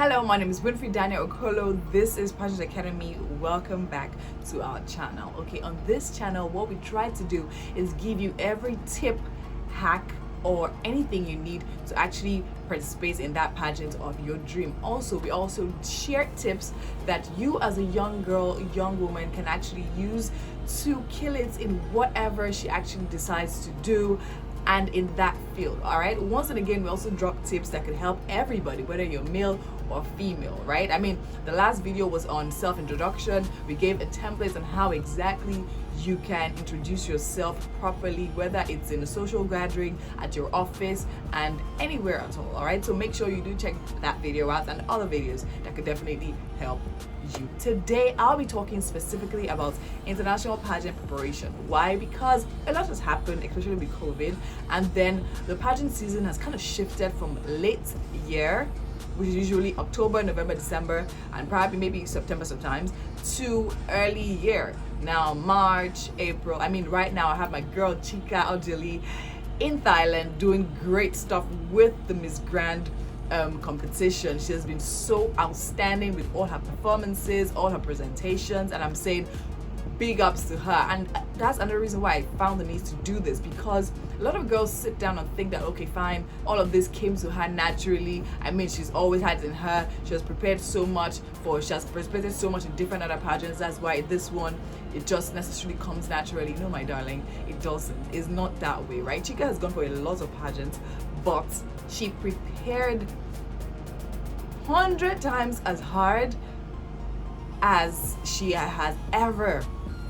Hello, my name is Winfrey Daniel Okolo. This is Pageant Academy. Welcome back to our channel. Okay, on this channel, what we try to do is give you every tip, hack, or anything you need to actually participate in that pageant of your dream. Also, we also share tips that you as a young girl, young woman can actually use to kill it in whatever she actually decides to do and in that field. All right, once and again, we also drop tips that could help everybody, whether you're male or female, right? I mean, the last video was on self-introduction. We gave a template on how exactly you can introduce yourself properly, whether it's in a social gathering, at your office, and anywhere at all. Right, so make sure you do check that video out and other videos that could definitely help you. Today I'll be talking specifically about international pageant preparation. Why? Because a lot has happened, especially with COVID, and then the pageant season has kind of shifted from late year, which is usually October, November, December, and probably maybe September sometimes, to early year. Now March, April. I mean, right now I have my girl Chika Ojili in Thailand doing great stuff with the Miss Grand competition. She has been so outstanding with all her performances, all her presentations, and I'm saying big ups to her. And that's another reason why I found the need to do this, because a lot of girls sit down and think that, okay, fine, all of this came to her naturally. I mean, she's always had it in her. She has prepared so much she has participated so much in different other pageants. That's why this one, it just necessarily comes naturally. No, my darling, it doesn't. It's not that way, right? Chika has gone for a lot of pageants, but she prepared 100 times as hard as she has ever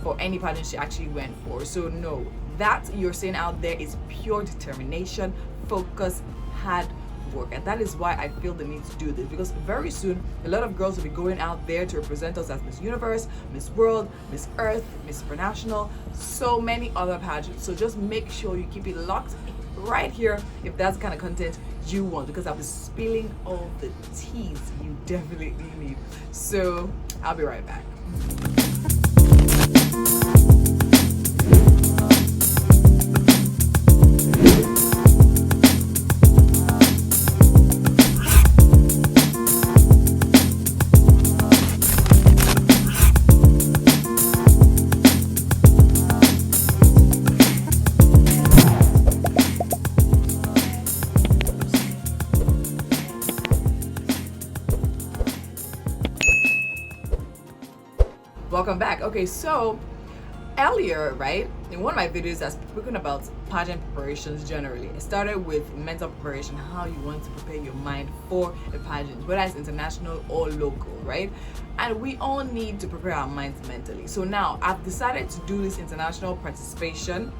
for any pageant she actually went for. So no, that you're seeing out there is pure determination, focus, hard work. And that is why I feel the need to do this, because very soon a lot of girls will be going out there to represent us as Miss Universe, Miss World, Miss Earth, Miss International, so many other pageants. So just make sure you keep it locked right here if that's the kind of content you want, because I'll be spilling all the teas you definitely need. So I'll be right back. Welcome back. Okay, so earlier, right, in one of my videos I've spoken about pageant preparations generally. I started with mental preparation, how you want to prepare your mind for a pageant, whether it's international or local, right? And we all need to prepare our minds mentally. So now I've decided to do this international participation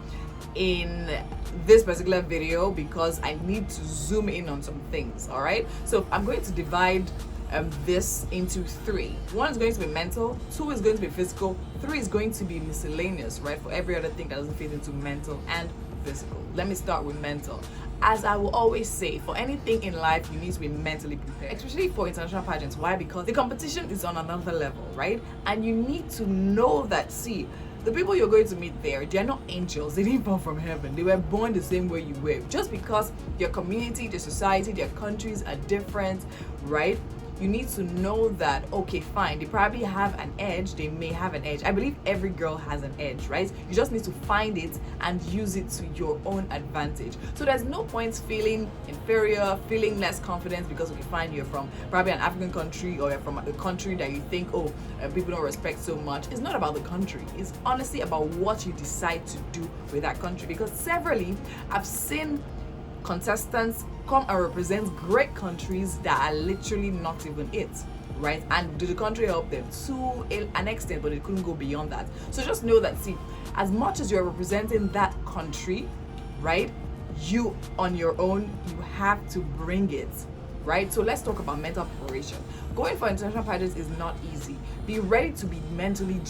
in this particular video because I need to zoom in on some things. All right, so I'm going to divide this into three. One is going to be mental, two is going to be physical, three is going to be miscellaneous, right, for every other thing that doesn't fit into mental and physical. Let me start with mental. As I will always say, for anything in life, you need to be mentally prepared, especially for international pageants. Why? Because the competition is on another level, right? And you need to know that, see, the people you're going to meet there, they're not angels. They didn't fall from heaven. They were born the same way you were. Just because their community, their society, their countries are different, right? You need to know that, okay, fine, they probably have an edge, they may have an edge. I believe every girl has an edge, right? You just need to find it and use it to your own advantage. So there's no point feeling inferior, feeling less confident because, okay, fine, you're from probably an African country or you're from a country that you think, oh, people don't respect so much. It's not about the country. It's honestly about what you decide to do with that country, because severally, I've seen contestants come and represent great countries that are literally not even it, right? And did the country help them to an extent, but it couldn't go beyond that. So just know that, see, as much as you're representing that country, right, you on your own, you have to bring it, right? So let's talk about mental preparation. Going for international pageants is not easy. Be ready to be mentally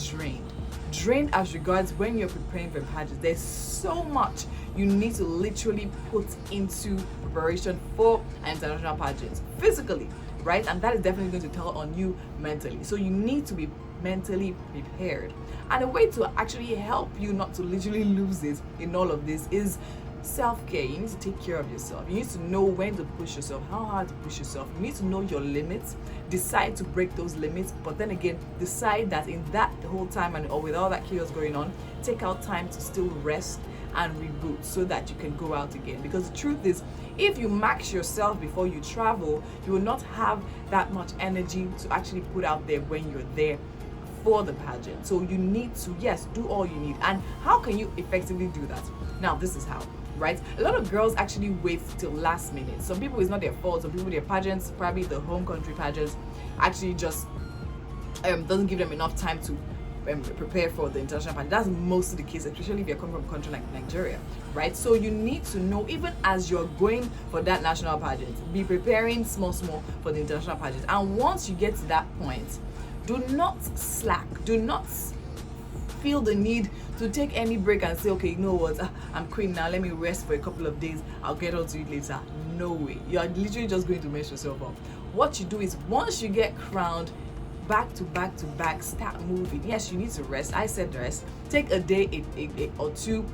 drained as regards when you're preparing for pageants. There's so much you need to literally put into preparation for an international pageant physically, right? And that is definitely going to tell on you mentally. So you need to be mentally prepared. And a way to actually help you not to literally lose it in all of this is Self-care, you need to take care of yourself. You need to know when to push yourself, how hard to push yourself. You need to know your limits, decide to break those limits, but then again, decide that in that whole time and or with all that chaos going on, take out time to still rest and reboot so that you can go out again. Because the truth is, if you max yourself before you travel, you will not have that much energy to actually put out there when you're there for the pageant. So you need to, yes, do all you need. And how can you effectively do that? Now, this is how, right? A lot of girls actually wait till last minute. Some people, it's not their fault. Some people, their pageants, probably the home country pageants, actually just doesn't give them enough time to prepare for the international pageant. That's mostly the case, especially if you're coming from a country like Nigeria, right? So you need to know, even as you're going for that national pageant, be preparing small for the international pageant. And once you get to that point, do not slack. Do not feel the need to take any break and say, okay, you know what, I'm queen now, let me rest for a couple of days, I'll get on to it later. No way. You are literally just going to mess yourself up. What you do is, once you get crowned, back to back, start moving. Yes, you need to rest. I said rest. Take a day or two,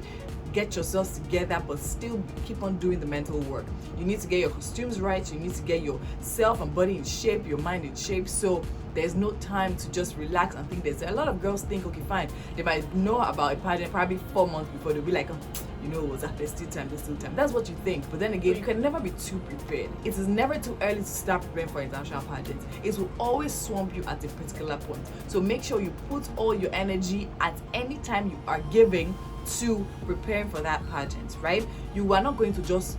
get yourselves together, but still keep on doing the mental work. You need to get your costumes right. You need to get yourself and body in shape, your mind in shape. So there's no time to just relax and think. There's a lot of girls think, okay, fine, they might know about a pageant probably 4 months before. They'll be like, oh, you know what, there's still time. That's what you think. But then again, you can never be too prepared. It is never too early to start preparing for international pageants. It will always swamp you at a particular point. So make sure you put all your energy at any time you are giving to preparing for that pageant, right? You are not going to just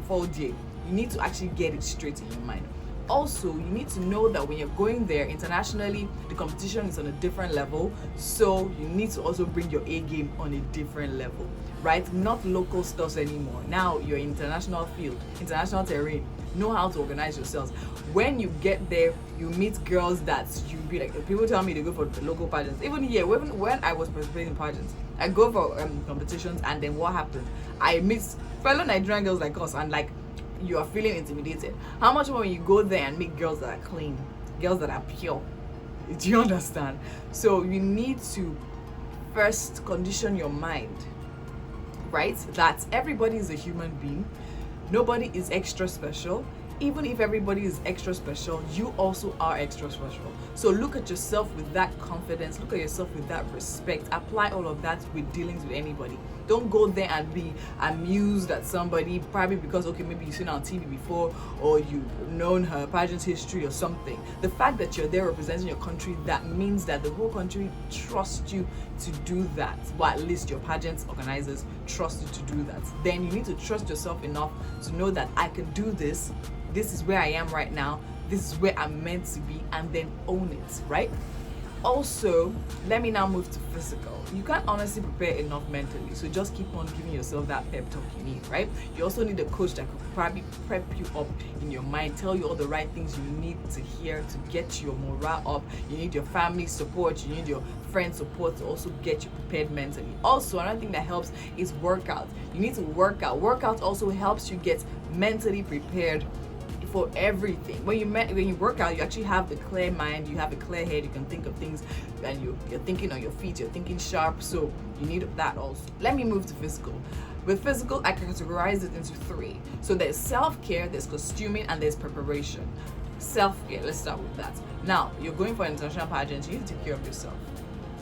fall there. You need to actually get it straight in your mind. Also, you need to know that when you're going there internationally, the competition is on a different level. So you need to also bring your A game on a different level, right? Not local stuff anymore. Now you're in international field, international terrain. Know how to organize yourselves. When you get there, you meet girls that you be like, people tell me they go for the local pageants. Even here, when I was participating in pageants, I go for competitions, and then what happens? I meet fellow Nigerian girls like us, and like, you are feeling intimidated. How much more when you go there and meet girls that are clean, girls that are pure? Do you understand? So you need to first condition your mind, right? That everybody is a human being. Nobody is extra special. Even if everybody is extra special, you also are extra special. So look at yourself with that confidence, look at yourself with that respect. Apply all of that with dealings with anybody. Don't go there and be amused at somebody, probably because, okay, maybe you've seen her on TV before, or you've known her pageant history or something. The fact that you're there representing your country, that means that the whole country trusts you to do that. Well, at least your pageant organizers trust you to do that. Then you need to trust yourself enough to know that I can do this. This is where I am right now. This is where I'm meant to be, and then own it, right? Also, let me now move to physical. You can't honestly prepare enough mentally, so just keep on giving yourself that pep talk you need, right? You also need a coach that could probably prep you up in your mind, tell you all the right things you need to hear to get your morale up. You need your family support, you need your friend support to also get you prepared mentally. Also, another thing that helps is workout. You need to work out. Workout also helps you get mentally prepared for everything. When you work out, you actually have the clear mind, you have a clear head, you can think of things, and you're thinking on your feet, you're thinking sharp, so you need that also. Let me move to physical. With physical, I categorize it into 3. So there's self-care, there's costuming, and there's preparation. Self-care, let's start with that. Now, you're going for an international pageant, you need to take care of yourself,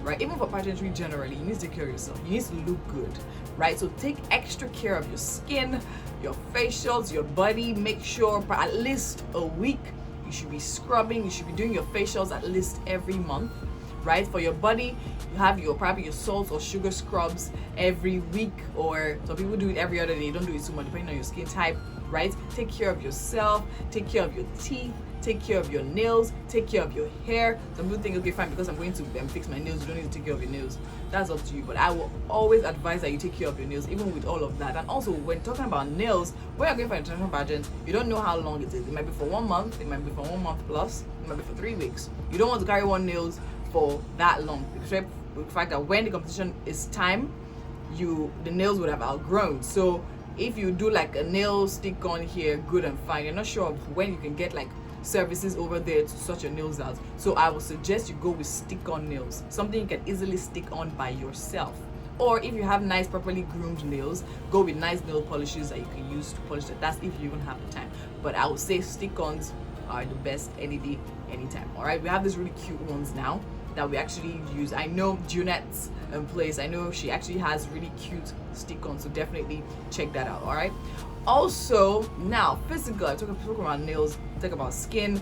right? Even for pageantry generally, you need to take care of yourself. You need to look good, right? So take extra care of your skin, your facials, your body. Make sure for at least a week you should be scrubbing. You should be doing your facials at least every month, right? For your body, you have probably your salt or sugar scrubs every week, or some people do it every other day. You don't do it too much depending on your skin type, right? Take care of yourself, take care of your teeth, take care of your nails, take care of your hair. Some people think, okay, fine, because I'm going to fix my nails, you don't need to take care of your nails. That's up to you, but I will always advise that you take care of your nails, even with all of that. And also, when talking about nails, when you're going for an international pageant, you don't know how long it is. It might be for 1 month, it might be for 1 month plus, it might be for 3 weeks. You don't want to carry on nails for that long, except for the fact that when the competition is time, the nails would have outgrown. So if you do like a nail stick on here, good and fine. You're not sure of when you can get like services over there to sort your nails out. So I would suggest you go with stick-on nails, something you can easily stick on by yourself, Or if you have nice properly groomed nails, go with nice nail polishes that you can use to polish it. That's if you even have the time. But I would say stick-ons are the best any day, anytime. All right, we have these really cute ones now that we actually use. I know Junette's place, I know she actually has really cute stick-ons, so definitely check that out. All right, also now physical, I talk about nails, talk about skin.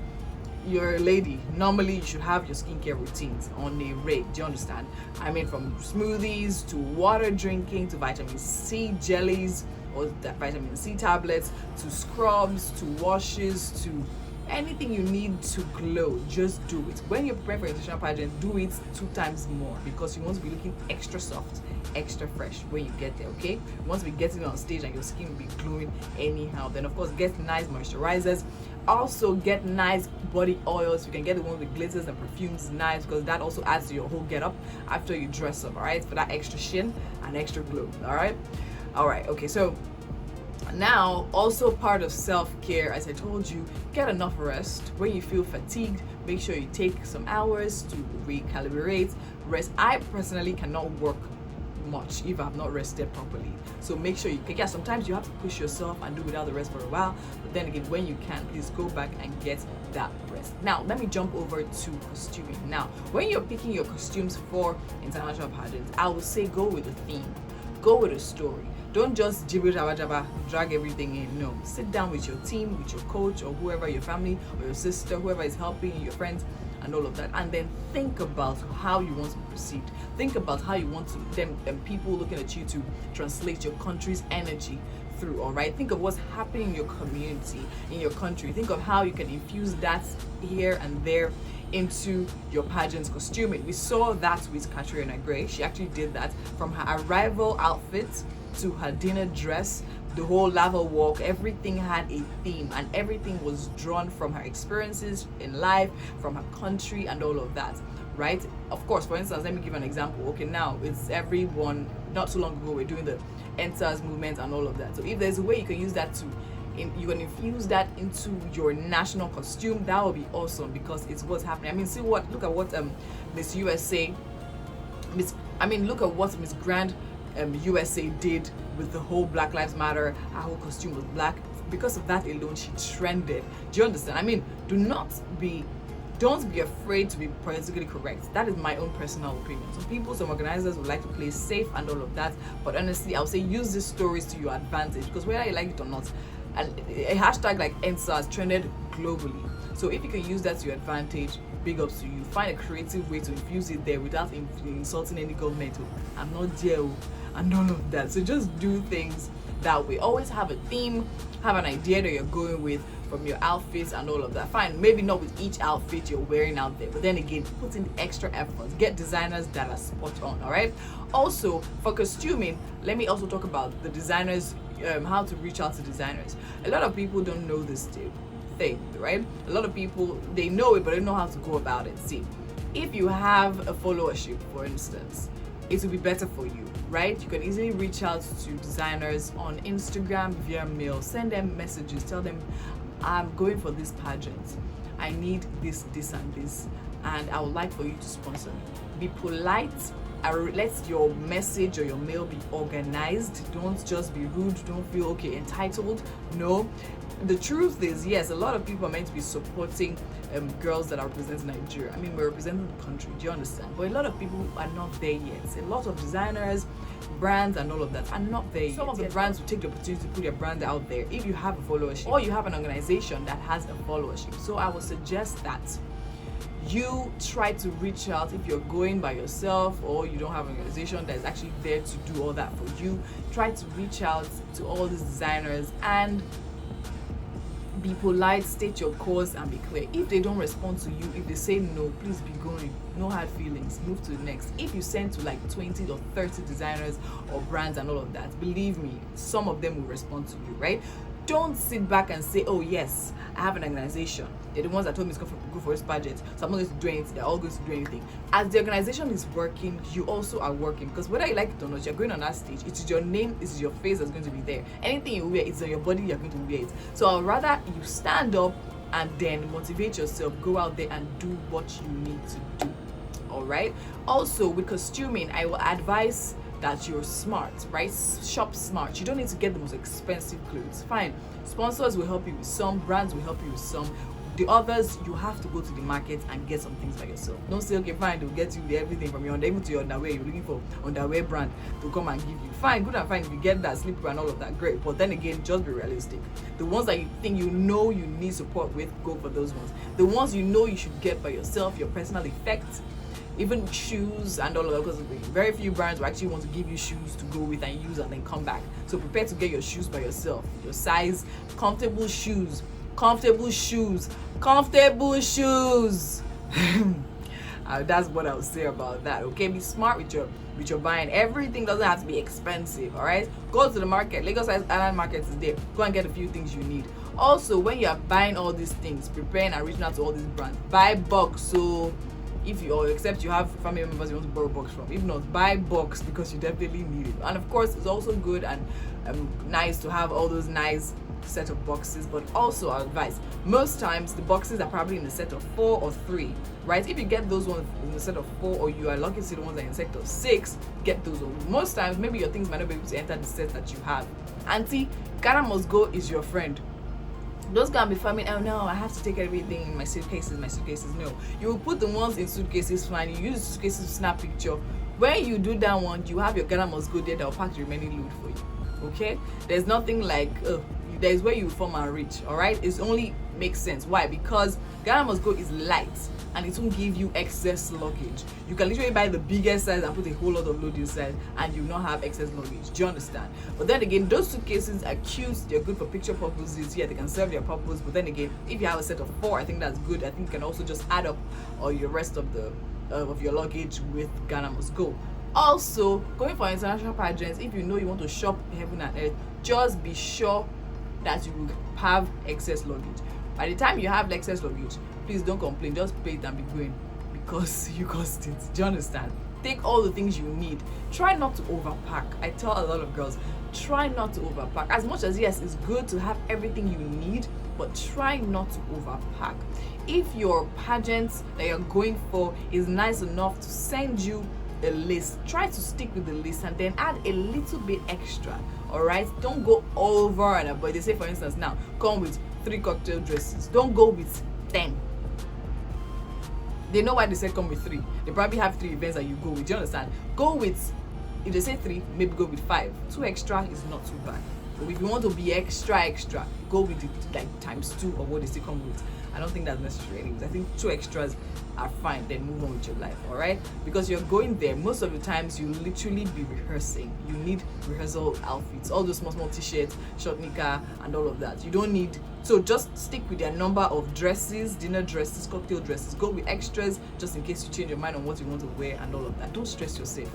You're a lady, normally you should have your skincare routines on a rate. Do you understand? I mean, from smoothies to water drinking to vitamin C jellies or vitamin C tablets to scrubs to washes to anything you need to glow. Just do it. When you're preparing for international pageant, do it 2 times more, because you want to be looking extra soft, extra fresh when you get there. Okay, you want to be getting on stage and your skin will be glowing anyhow. Then of course get nice moisturizers. Also get nice body oils. You can get the one with glitters and perfumes, nice, because that also adds to your whole get up after you dress up. All right, for that extra sheen and extra glow. All right, okay, so now also part of self-care, as I told you, get enough rest. When you feel fatigued, make sure you take some hours to recalibrate, rest. I personally cannot work much if I've not rested properly, so make sure you can. Yeah, sometimes you have to push yourself and do without the rest for a while, but then again, when you can, please go back and get that rest. Now let me jump over to costuming. Now when you're picking your costumes for international pageants, I would say go with a theme, go with a story. Don't just jibber jabba jabba, drag everything in. No, sit down with your team, with your coach or whoever, your family or your sister, whoever is helping you, your friends and all of that, and then think about how you want to be perceived. Think about how you want to them people looking at you to translate your country's energy through. All right, think of what's happening in your community, in your country. Think of how you can infuse that here and there into your pageant's costuming. We saw that with Katrina Gray. She actually did that from her arrival outfit to her dinner dress, the whole lava walk. Everything had a theme and everything was drawn from her experiences in life, from her country and all of that, right? Of course, for instance, let me give an example. Okay, now it's everyone, not too long ago we're doing the enters movement and all of that. So if there's a way you can use that to you can infuse that into your national costume, that would be awesome, because it's what's happening. I mean, look at what Miss USA look at what Miss Grand USA did with the whole Black Lives Matter. Her whole costume was black. Because of that alone, she trended. Do you understand? I mean, don't be afraid to be politically correct. That is my own personal opinion. Some organizers would like to play safe and all of that, but honestly, I would say use these stories to your advantage, because whether you like it or not, and a hashtag like EndSARS trended globally. So if you can use that to your advantage, big ups to you. Find a creative way to infuse it there without insulting any government. I'm not jail and all of that. So just do things that way. Always have a theme, have an idea that you're going with from your outfits and all of that. Fine, maybe not with each outfit you're wearing out there, but then again, put in the extra efforts. Get designers that are spot on. All right. Also, for costuming, let me also talk about the designers, how to reach out to designers. A lot of people don't know this thing, right? A lot of people, they know it, but they don't know how to go about it. See, if you have a followership, for instance, it will be better for you, right? You can easily reach out to designers on Instagram via mail, send them messages, tell them, I'm going for this pageant, I need this and this, and I would like for you to sponsor me. Be polite. Let your message or your mail be organized. Don't just be rude. Don't feel entitled. No, the truth is, yes, a lot of people are meant to be supporting girls that are representing Nigeria. I mean, we're representing the country, do you understand? But a lot of people are not there yet. A lot of designers, brands and all of that are not there yet. Some of the brands will take the opportunity to put their brand out there if you have a followership or you have an organization that has a followership. So I would suggest that you try to reach out. If you're going by yourself or you don't have an organization that is actually there to do all that for you, try to reach out to all these designers and be polite, state your cause and be clear. If they don't respond to you, if they say no, please be going. No hard feelings, move to the next. If you send to like 20 or 30 designers or brands and all of that, believe me, some of them will respond to you, right? Don't sit back and say, oh yes, I have an organization. They're the ones that told me to go for this pageant, so I'm not going to do anything. They're all going to do anything. As the organization is working, you also are working. Because whether you like it or not, you're going on that stage. It is your name, it is your face that's going to be there. Anything you wear, it's on your body, you're going to wear it. So I'd rather you stand up and then motivate yourself, go out there and do what you need to do. All right. Also, with costuming, I will advise that you're smart, right? Shop smart. You don't need to get the most expensive clothes. Fine, sponsors will help you with some, brands will help you with some. The others, you have to go to the market and get some things by yourself. Don't say, okay, fine, they'll get you everything from your underwear, even to your underwear. You're looking for underwear brand to come and give you. Fine, good and fine. If you get that, slippery and all of that, great. But then again, just be realistic. The ones that you think you know you need support with, go for those ones. The ones you know you should get by yourself, your personal effects, even shoes and all of that, because very few brands will actually want to give you shoes to go with and use and then come back. So prepare to get your shoes by yourself. Your size, comfortable shoes. That's what I would say about that. Okay, be smart with your buying. Everything doesn't have to be expensive. All right, go to the market. Lagos Island Market is there. Go and get a few things you need. Also, when you are buying all these things, preparing and reaching out to all these brands, buy bulk. So if you, or except you have family members you want to borrow box from, if not, buy box because you definitely need it. And of course, it's also good and nice to have all those nice set of boxes, but also our advice, most times the boxes are probably in a set of 4 or 3, right? If you get those ones in a set of 4, or you are lucky to see the ones that are in a set of 6, get those ones. Most times maybe your things might not be able to enter the set that you have. Auntie, Ghana Must Go is your friend. Those gonna be farming, oh no, I have to take everything in my suitcases. No, you will put the ones in suitcases, fine. You use suitcases to snap picture. When you do that one, you have your Ghana Must Go there that will pack the remaining load for you. Okay, there's nothing like there's where you form and reach. All right, it only makes sense. Why? Because Ghana Must Go is light and it won't give you excess luggage. You can literally buy the biggest size and put a whole lot of load inside and you will not have excess luggage. Do you understand? But then again, those suitcases are cute, they're good for picture purposes. Yeah, they can serve your purpose. But then again, if you have a set of 4, I think that's good. I think you can also just add up or your rest of the of your luggage with Ghana Must Go. Also, going for international pageants, if you know you want to shop heaven and earth, just be sure that you will have excess luggage. By the time you have excess luggage, please don't complain, just pay it and be going, because you cost it. Do you understand? Take all the things you need. Try not to overpack. I tell a lot of girls, try not to overpack. As much as, yes, it's good to have everything you need, but try not to overpack. If your pageant that you're going for is nice enough to send you a list, try to stick with the list and then add a little bit extra. All right, don't go over and above. They say, for instance, now come with 3 cocktail dresses. Don't go with 10. They know why they say come with 3. They probably have 3 events that you go with. Do you understand? Go with, if they say 3, maybe go with 5. 2 extra is not too bad. But if you want to be extra, go with it like times 2 or what they say come with. I don't think that's necessary anyways. I think 2 extras are fine, then move on with your life. All right, because you're going there, most of the times you literally be rehearsing. You need rehearsal outfits, all those small t-shirts, short knicker and all of that. You don't need, so just stick with their number of dresses, dinner dresses, cocktail dresses. Go with extras just in case you change your mind on what you want to wear and all of that. Don't stress yourself,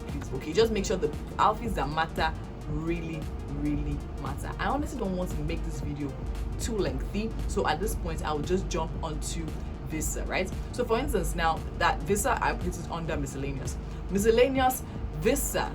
please. Okay, just make sure the outfits that matter really matter. I honestly don't want to make this video too lengthy, so at this point I will just jump onto visa, right? So for instance, now that visa, I put it under miscellaneous visa.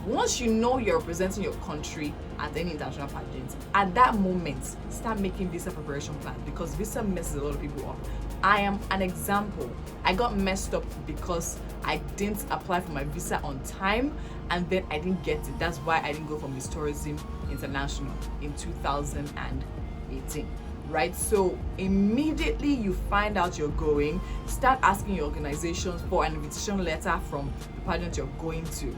Once you know you're representing your country at any international pageant, at that moment start making visa preparation plans, because visa messes a lot of people up. I am an example. I got messed up because I didn't apply for my visa on time and then I didn't get it. That's why I didn't go for Miss Tourism International in 2018. Right? So immediately you find out you're going, start asking your organizations for an invitation letter from the pageant you're going to.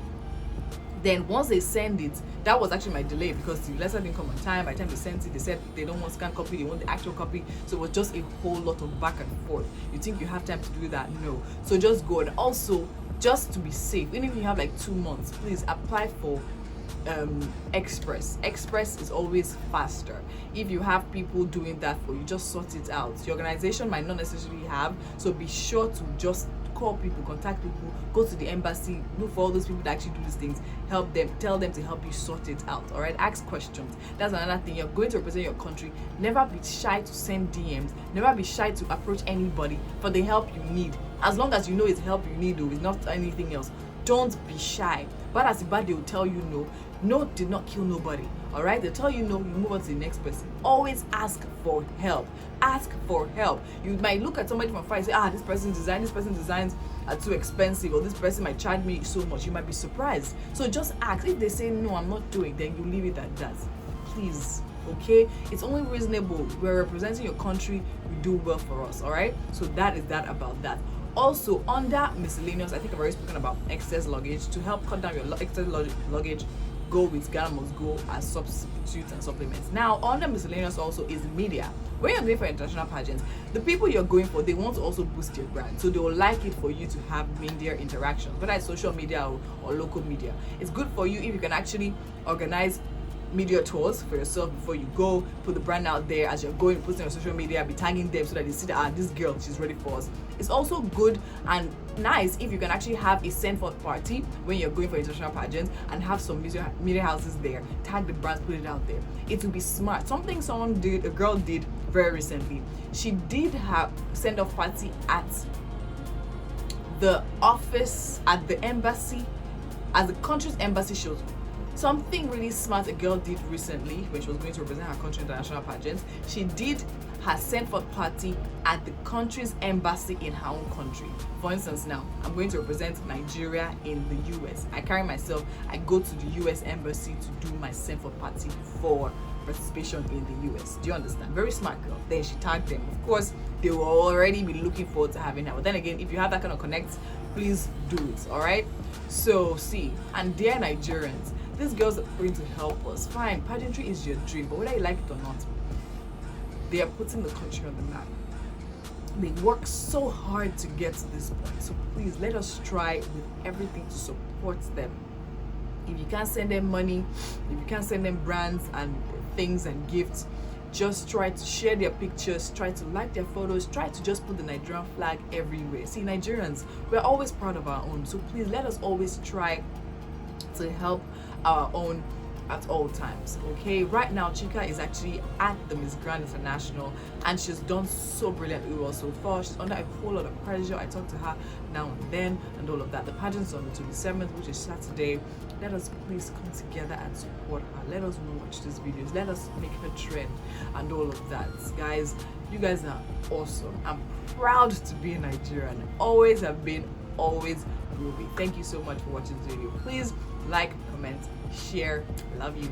Then once they send it, that was actually my delay because the letter didn't come on time. By the time they sent it, they said they don't want scanned copy, they want the actual copy. So it was just a whole lot of back and forth. You think you have time to do that? No. So just go. And also, just to be safe, even if you have like 2 months, please apply for express is always faster. If you have people doing that for you, just sort it out. Your organization might not necessarily have, so be sure to just call people, contact people, go to the embassy, look for all those people that actually do these things, help them, tell them to help you sort it out. All right, ask questions. That's another thing. You're going to represent your country. Never be shy to send DMs. Never be shy to approach anybody for the help you need. As long as you know it's help you need, though, it's not anything else. Don't be shy. Bad as bad, they will tell you no. No did not kill nobody. All right, they tell you no, you move on to the next person. Always ask for help. Ask for help. You might look at somebody from far and say, this person's designs are too expensive, or this person might charge me so much. You might be surprised. So just ask. If they say no, I'm not doing, then you leave it at that. Please. Okay, it's only reasonable. We're representing your country, we do well for us. All right, so that is that about that. Also, under miscellaneous, I think I've already spoken about excess luggage. To help cut down your excess luggage, go with Ghana Must Go as substitutes and supplements. Now, under miscellaneous also is media. When you're going for international pageants, the people you're going for, they want to also boost your brand. So they will like it for you to have media interactions, whether it's social media or local media. It's good for you if you can actually organize media tours for yourself before you go, put the brand out there as you're going, posting on social media, be tagging them so that they see that this girl, she's ready for us. It's also good and nice if you can actually have a send-forth party when you're going for international pageants and have some media houses there, tag the brands, put it out there. It will be smart. Something a girl did very recently. She did have send-off party at the office, at the embassy, as the country's embassy shows. Something really smart a girl did recently when she was going to represent her country in international pageants. She did her send-forth party at the country's embassy in her own country. For instance, now I'm going to represent Nigeria in the US. I go to the US embassy to do my send-forth party for participation in the US. Do you understand? Very smart girl. Then she tagged them. Of course, they will already be looking forward to having her. But then again, if you have that kind of connect, please do it. All right. So see, and dear Nigerians, these girls are going to help us. Fine, pageantry is your dream, but whether you like it or not, they are putting the country on the map. They work so hard to get to this point. So please let us try with everything to support them. If you can't send them money, if you can't send them brands and things and gifts, just try to share their pictures, try to like their photos, try to just put the Nigerian flag everywhere. See, Nigerians, we're always proud of our own. So please let us always try to help our own at all times. Okay, right now Chika is actually at the Miss Grand International and she's done so brilliantly well so far. She's under a whole lot of pressure. I talk to her now and then and all of that. The pageant's on the 27th, which is Saturday. Let us please come together and support her. Let us watch these videos. Let us make her trend and all of that. Guys, you guys are awesome. I'm proud to be a Nigerian. Always have been, always will be. Thank you so much for watching this video. Please like, comment, share. Love you.